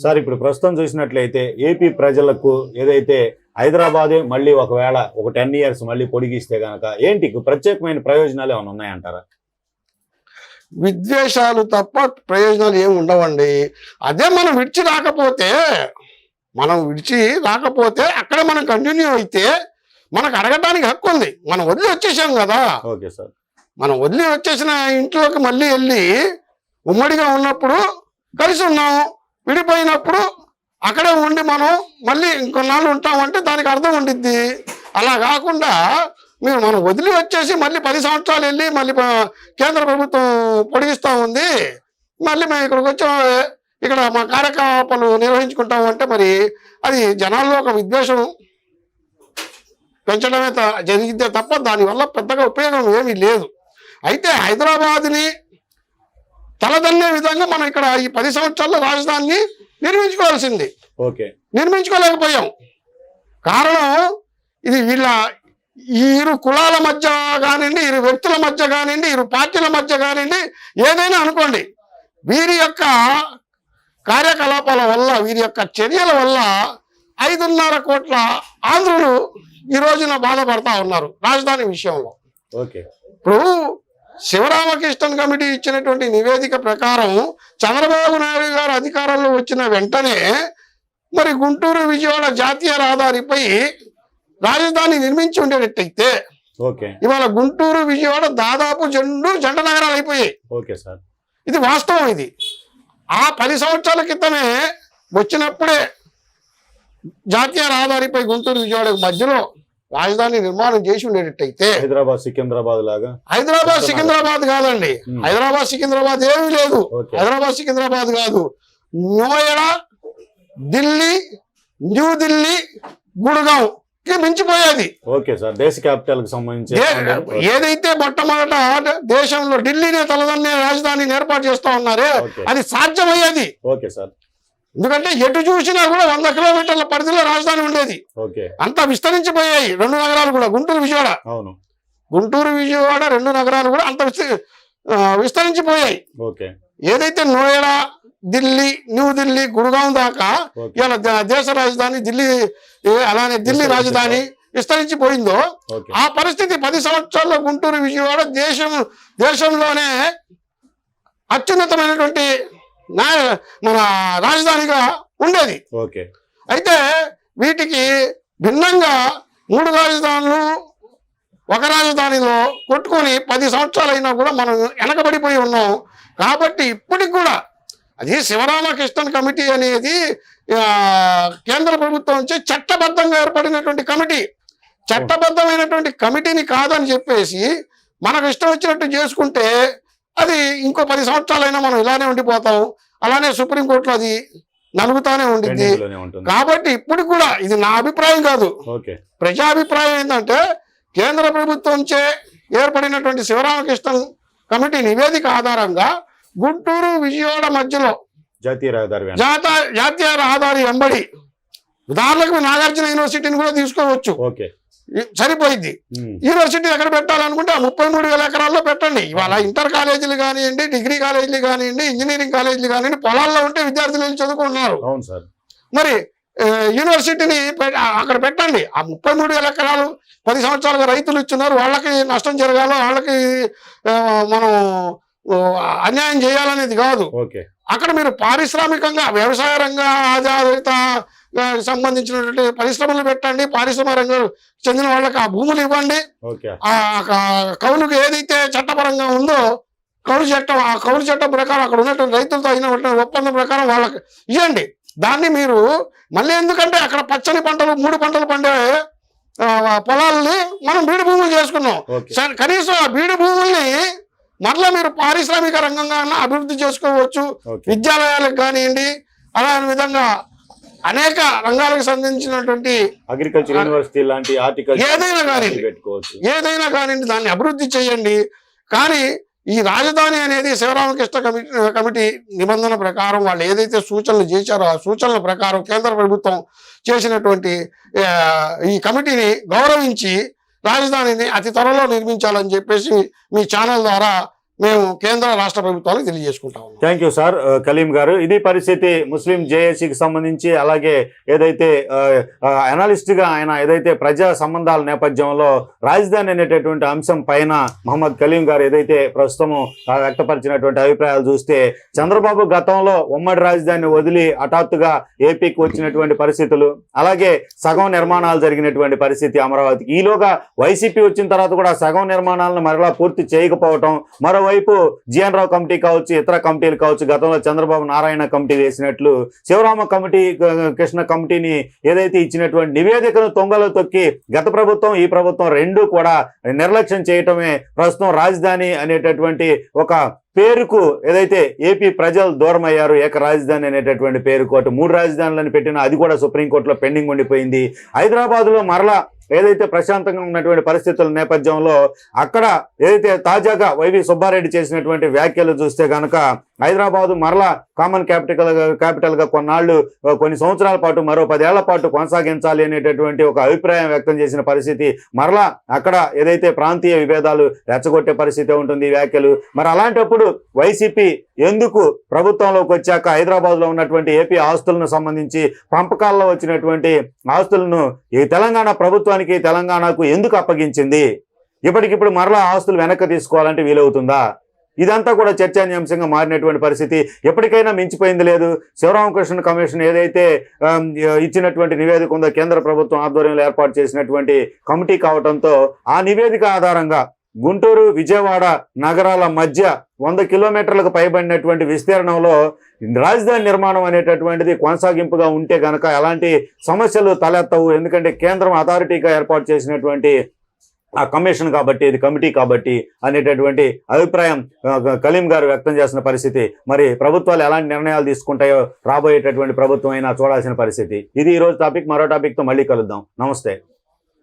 Sir ఇప్పుడు ప్రస్తుతం చూసినట్లయితే ఏపీ ప్రజలకు ఏదైతే హైదరాబాదే మళ్ళీ ఒకవేళ ఒక 10 years మళ్ళీ పొడిగిస్తే గనక ఏంటి ప్రత్యేకమైన ప్రయోజనాలు ఏమైనా ఉన్నాయంటారా? విద్వేషాలు తప్ప ప్రయోజనాలు ఏమి ఉండవండి. అదే మనం విడిచి రాకపోతే అక్కడే మనం కంటిన్యూ అయితే మనకు అడగడానికి హక్కు ఉంది. మనం వదిలి వచ్చేసాం కదా. Okay sir. మనం వదిలి వచ్చేసిన ఇంట్లోకి మళ్ళీ వెళ్ళి ఉమ్మడిగా ఉన్నప్పుడు కలిసి ఉన్నాము, విడిపోయినప్పుడు అక్కడే ఉండి మనం మళ్ళీ ఇంకొన్నాళ్ళు ఉంటామంటే దానికి అర్థం ఉండిద్ది. అలా కాకుండా మనం వదిలి వచ్చేసి మళ్ళీ 10 సంవత్సరాలు వెళ్ళి మళ్ళీ కేంద్ర ప్రభుత్వం పొడిగిస్తూ ఉంది, మళ్ళీ మేము ఇక్కడికి వచ్చి ఇక్కడ మా కార్యకలాపాలు నిర్వహించుకుంటాము అంటే మరి అది జనాల్లో ఒక విద్వేషం పెంచడమే జరిగితే తప్ప దానివల్ల పెద్దగా ఉపయోగం ఏమీ లేదు. అయితే హైదరాబాద్ని తలదన్నే విధంగా మనం ఇక్కడ ఈ 10 సంవత్సరాల్లో రాజధానిని నిర్మించుకోవాల్సింది. నిర్మించుకోలేకపోయాం. కారణం ఇది ఇరు కులాల మధ్య కానివ్వండి, ఇరు వ్యక్తుల మధ్య కానివ్వండి, ఇరు పార్టీల మధ్య కానివ్వండి, ఏదైనా అనుకోండి, వీరి యొక్క కార్యకలాపాల వల్ల, వీరి యొక్క చర్యల వల్ల 5.5 కోట్ల ఆంధ్రులు ఈ రోజున బాధపడతా ఉన్నారు రాజధాని విషయంలో. ఇప్పుడు శివరామకృష్ణన్ కమిటీ ఇచ్చినటువంటి నివేదిక ప్రకారం చంద్రబాబు నాయుడు గారు అధికారంలో వచ్చిన వెంటనే మరి గుంటూరు విజయవాడ జాతీయ రహదారిపై రాజధాని నిర్మించి ఉండేటట్టయితే ఇవాళ గుంటూరు విజయవాడ దాదాపు జంట నగరాలు అయిపోయాయి. ఇది వాస్తవం. ఇది ఆ 10 సంవత్సరాల క్రితమే వచ్చినప్పుడే జాతీయ రహదారిపై గుంటూరు విజయవాడ మధ్యలో రాజధాని నిర్మాణం చేసి ఉండేటట్టయితే హైదరాబాద్ సికింద్రాబాద్ లాగా. హైదరాబాద్ సికింద్రాబాద్ కాదండి, హైదరాబాద్ సికింద్రాబాద్ ఏమీ లేదు. హైదరాబాద్ సికింద్రాబాద్ కాదు, నోయిడా, ఢిల్లీ, న్యూఢిల్లీ, గుడ్గావ్ కి మించిపోయేది. దేశ క్యాపిటల్ కి సంబంధించి ఏదైతే మొట్టమొదట దేశంలో ఢిల్లీనే తలదన్నే రాజధానిని ఏర్పాటు చేస్తా ఉన్నారే అది సాధ్యమయ్యేది. ఎందుకంటే ఎటు చూసినా కూడా 100 కిలోమీటర్ల పరిధిలో రాజధాని ఉండేది. అంతా విస్తరించిపోయాయి 2 నగరాలు కూడా. గుంటూరు విజయవాడ 2 నగరాలు కూడా అంత విస్తరించిపోయాయి. ఏదైతే నోయిడా, ఢిల్లీ, న్యూఢిల్లీ, గుడ్గావ్ దాకా ఇలా దేశ రాజధాని ఢిల్లీ, అలానే ఢిల్లీ రాజధాని విస్తరించిపోయిందో ఆ పరిస్థితి 10 సంవత్సరాల్లో గుంటూరు విజయవాడ దేశంలోనే అత్యున్నతమైనటువంటి మన రాజధానిగా ఉండేది. అయితే వీటికి భిన్నంగా 3 రాజధానులు ఒక రాజధానిలో కొట్టుకొని 10 సంవత్సరాలు అయినా కూడా మనం వెనకబడిపోయి ఉన్నాం. కాబట్టి ఇప్పటికి కూడా అది శివరామకృష్ణన్ కమిటీ అనేది కేంద్ర ప్రభుత్వం నుంచి చట్టబద్ధంగా ఏర్పడినటువంటి కమిటీ. చట్టబద్ధమైనటువంటి కమిటీని కాదని చెప్పేసి మనకు ఇష్టం వచ్చినట్టు చేసుకుంటే అది ఇంకో 10 సంవత్సరాలైనా మనం ఇలానే ఉండిపోతాం. అలానే సుప్రీంకోర్టులో అది నలుగుతానే ఉండింది. కాబట్టి ఇప్పుడు కూడా ఇది నా అభిప్రాయం కాదు, ప్రజాభిప్రాయం ఏంటంటే కేంద్ర ప్రభుత్వంచే ఏర్పడినటువంటి శివరామకృష్ణన్ కమిటీ నివేదిక ఆధారంగా గుంటూరు విజయవాడ మధ్యలో జాతీయ రహదారి వెంబడి ఉదాహరణకు నాగార్జున యూనివర్సిటీని కూడా తీసుకోవచ్చు, సరిపోయింది. యూనివర్సిటీ ఎక్కడ పెట్టాలనుకుంటే ఆ 33,000 ఎకరాల్లో పెట్టండి. ఇవాళ ఇంటర్ కాలేజీలు కానివ్వండి, డిగ్రీ కాలేజీలు కానివ్వండి, ఇంజనీరింగ్ కాలేజీలు కానివ్వండి, పొలాల్లో ఉంటే విద్యార్థులు వెళ్ళి చదువుకుంటున్నారు. మరి యూనివర్సిటీని అక్కడ పెట్టండి. ఆ 33,000 ఎకరాలు 10 సంవత్సరాలుగా రైతులు ఇచ్చున్నారు, వాళ్ళకి నష్టం జరగాలో, వాళ్ళకి మనం అన్యాయం చేయాలనేది కాదు. అక్కడ మీరు పారిశ్రామికంగా వ్యవసాయ రంగ ఆధారిత సంబంధించినటువంటి పరిశ్రమలు పెట్టండి. పారిశ్రామిక రంగం చెందిన వాళ్ళకి ఆ భూములు ఇవ్వండి. ఆ కౌలుకు ఏదైతే చట్టపరంగా ఉందో ఆ కౌలు చట్టం ప్రకారం అక్కడ ఉన్నటువంటి రైతులతో అయిన ఒప్పందం ప్రకారం వాళ్ళకి ఇవ్వండి. దాన్ని మీరు మళ్ళీ ఎందుకంటే అక్కడ పచ్చని పంటలు 3 పంటలు పండే పొలాలని మనం బీడు భూములు చేసుకున్నాం. కనీసం ఆ బీడు భూముల్ని మరలా మీరు పారిశ్రామిక రంగంగా అభివృద్ధి చేసుకోవచ్చు. విద్యాలయాలకు కానివ్వండి, అలాంటి విధంగా అనేక రంగాలకు సంబంధించినటువంటి అగ్రికల్చర్ యూనివర్సిటీ లాంటి ఏదైనా కానివ్వండి దాన్ని అభివృద్ధి చేయండి. కానీ ఈ రాజధాని అనేది శివరామకృష్ణ కమిటీ నిబంధన ప్రకారం వాళ్ళు ఏదైతే సూచనలు చేశారో ఆ సూచనల ప్రకారం కేంద్ర ప్రభుత్వం చేసినటువంటి ఈ కమిటీని గౌరవించి రాజధానిని అతి త్వరలో నిర్మించాలని చెప్పేసి మీ ఛానల్ ద్వారా మేము కేంద్ర రాష్ట్ర ప్రభుత్వాలకు తెలియజేసుకుంటా ఉన్నాం. థ్యాంక్ యూ సార్ కలీం గారు. ఇది పరిస్థితి ముస్లిం జేఏసీకి సంబంధించి. అలాగే ఏదైతే అనలిస్ట్ గా ఆయన ఏదైతే ప్రజా సంబంధాల నేపథ్యంలో రాజధాని అనేటటువంటి అంశం పైన మహమ్మద్ కలీం గారు ఏదైతే ప్రస్తుతం వ్యక్తపరిచినటువంటి అభిప్రాయాలు చూస్తే, చంద్రబాబు గతంలో ఉమ్మడి రాజధానిని వదిలి హఠాత్తుగా ఏపీకి వచ్చినటువంటి పరిస్థితులు, అలాగే సగం నిర్మాణాలు జరిగినటువంటి పరిస్థితి అమరావతికి, ఈలోగా వైసీపీ వచ్చిన తర్వాత కూడా సగం నిర్మాణాలను మరలా పూర్తి చేయకపోవటం, మరోవైపు జీఎన్ రావు కమిటీ కావచ్చు, ఇతర కమిటీలు కావచ్చు, గతంలో చంద్రబాబు నారాయణ కమిటీ వేసినట్లు శివరామ కమిటీ, కృష్ణ కమిటీని ఏదైతే ఇచ్చినటువంటి నివేదికను తొంగలో తొక్కి గత ప్రభుత్వం ఈ ప్రభుత్వం రెండూ కూడా నిర్లక్ష్యం చేయటమే ప్రస్తుతం రాజధాని అనేటటువంటి ఒక పేరుకు ఏదైతే ఏపీ ప్రజలు దూరం అయ్యారు. ఏక రాజధాని అనేటటువంటి పేరుకు అటు 3 రాజధానులను పెట్టినా అది కూడా సుప్రీంకోర్టులో పెండింగ్ ఉండిపోయింది. హైదరాబాద్లో మరలా ఏదైతే ప్రశాంతంగా ఉన్నటువంటి పరిస్థితుల నేపథ్యంలో అక్కడ ఏదైతే తాజాగా వైవి సుబ్బారెడ్డి చేసినటువంటి వ్యాఖ్యలు చూస్తే కనుక హైదరాబాదు మరలా కామన్ క్యాపిటల్గా కొన్ని సంవత్సరాల పాటు మరో 10 ఏళ్ల పాటు కొనసాగించాలి అనేటటువంటి ఒక అభిప్రాయం వ్యక్తం చేసిన పరిస్థితి. మరలా అక్కడ ఏదైతే ప్రాంతీయ విభేదాలు రెచ్చగొట్టే పరిస్థితి ఉంటుంది వ్యాఖ్యలు. మరి అలాంటప్పుడు వైసీపీ ఎందుకు ప్రభుత్వంలోకి వచ్చాక హైదరాబాద్లో ఉన్నటువంటి ఏపీ ఆస్తులను సంబంధించి పంపకాల్లో వచ్చినటువంటి ఆస్తులను ఈ తెలంగాణ ప్రభుత్వానికి, తెలంగాణకు ఎందుకు అప్పగించింది? ఇప్పటికిప్పుడు మరలా ఆస్తులు వెనక్కి తీసుకోవాలంటే వీలవుతుందా? ఇదంతా కూడా చర్చానీయాంశంగా మారినటువంటి పరిస్థితి. ఎప్పటికైనా మించిపోయింది లేదు. శివరామకృష్ణ కమిషన్ ఏదైతే ఇచ్చినటువంటి నివేదిక ఉందో, కేంద్ర ప్రభుత్వం ఆధ్వర్యంలో ఏర్పాటు చేసినటువంటి కమిటీ కావడంతో ఆ నివేదిక ఆధారంగా గుంటూరు, విజయవాడ నగరాల మధ్య 100 కిలోమీటర్లకు పైబడినటువంటి విస్తీర్ణంలో రాజధాని నిర్మాణం అనేటటువంటిది కొనసాగింపుగా ఉంటే కనుక ఎలాంటి సమస్యలు తలెత్తవు. ఎందుకంటే కేంద్రం అథారిటీగా ఏర్పాటు చేసినటువంటి ఆ కమిషన్ కాబట్టి, ఇది కమిటీ కాబట్టి అనేటటువంటి అభిప్రాయం కలీం గారు వ్యక్తం చేసిన పరిస్థితి. మరి ప్రభుత్వాలు ఎలాంటి నిర్ణయాలు తీసుకుంటాయో రాబోయేటటువంటి ప్రభుత్వం అయినా చూడాల్సిన పరిస్థితి. ఇది ఈరోజు టాపిక్. మరో టాపిక్తో మళ్ళీ కలుద్దాం. నమస్తే.